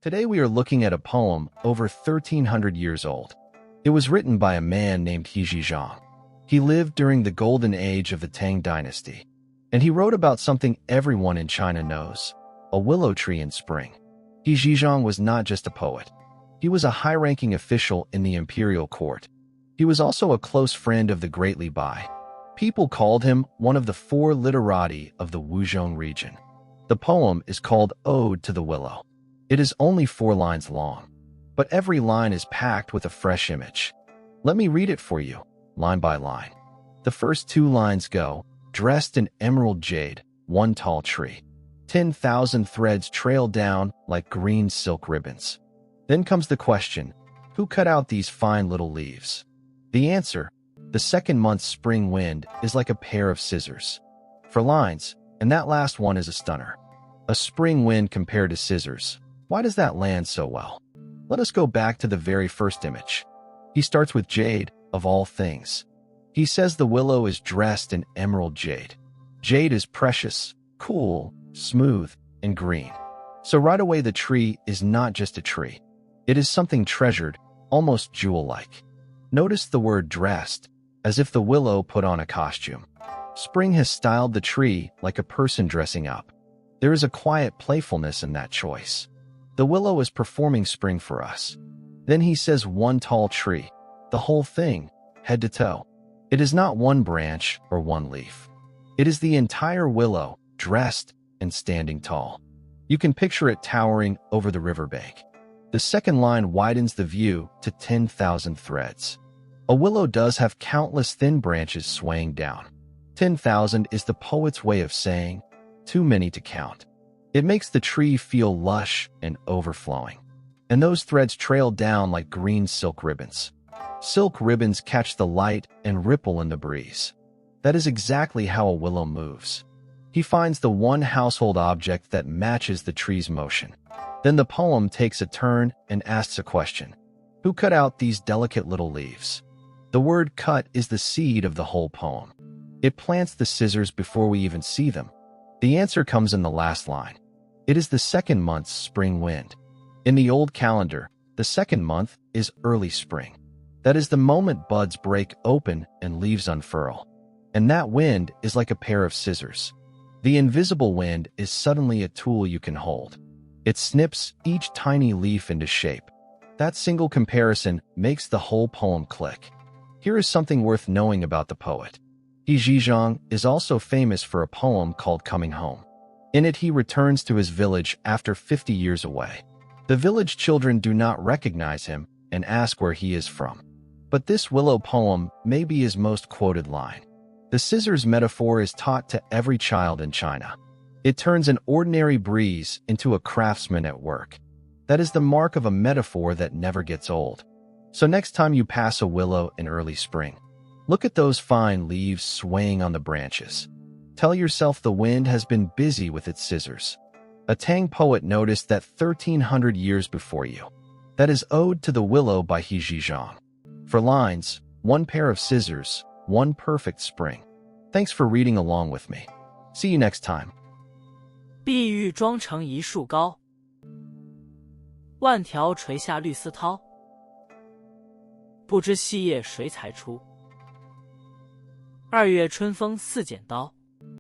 Today we are looking at a poem over 1300 years old. It was written by a man named He Zhizhang. He lived during the golden age of the Tang dynasty, and he wrote about something everyone in China knows, a willow tree in spring. He Zhizhang was not just a poet. He was a high-ranking official in the imperial court. He was also a close friend of the great Li Bai. People called him one of the four literati of the Wuzhong region. The poem is called Ode to the Willow. It is only 4 lines long, but every line is packed with a fresh image. Let me read it for you, line by line. The first 2 lines go, dressed in emerald jade, one tall tree. 10,000 threads trail down like green silk ribbons. Then comes the question, who cut out these fine little leaves? The answer, the second month's spring wind is like a pair of scissors. For lines, and that last one is a stunner. A spring wind compared to scissors. Why does that land so well? Let us go back to the very first image. He starts with jade, of all things. He says the willow is dressed in emerald jade. Jade is precious, cool, smooth, and green. So right away the tree is not just a tree. It is something treasured, almost jewel-like. Notice the word dressed, as if the willow put on a costume. Spring has styled the tree like a person dressing up. There is a quiet playfulness in that choice. The willow is performing spring for us. Then he says one tall tree, the whole thing, head to toe. It is not one branch or one leaf. It is the entire willow, dressed and standing tall. You can picture it towering over the riverbank. The second line widens the view to 10,000 threads. A willow does have countless thin branches swaying down. 10,000 is the poet's way of saying, too many to count. It makes the tree feel lush and overflowing. And those threads trail down like green silk ribbons. Silk ribbons catch the light and ripple in the breeze. That is exactly how a willow moves. He finds the one household object that matches the tree's motion. Then the poem takes a turn and asks a question. Who cut out these delicate little leaves? The word cut is the seed of the whole poem. It plants the scissors before we even see them. The answer comes in the last line. It is the second month's spring wind. In the old calendar, the second month is early spring. That is the moment buds break open and leaves unfurl. And that wind is like a pair of scissors. The invisible wind is suddenly a tool you can hold. It snips each tiny leaf into shape. That single comparison makes the whole poem click. Here is something worth knowing about the poet. He Zhizhang is also famous for a poem called Coming Home. In it he returns to his village after 50 years away. The village children do not recognize him and ask where he is from. But this willow poem may be his most quoted line. The scissors metaphor is taught to every child in China. It turns an ordinary breeze into a craftsman at work. That is the mark of a metaphor that never gets old. So next time you pass a willow in early spring, look at those fine leaves swaying on the branches. Tell yourself the wind has been busy with its scissors. A Tang poet noticed that 1300 years before you. That is Ode to the Willow by He Zhizhang. For lines, one pair of scissors, one perfect spring. Thanks for reading along with me. See you next time. 碧玉妆成一树高，万条垂下绿丝绦。不知细叶谁裁出？二月春风似剪刀。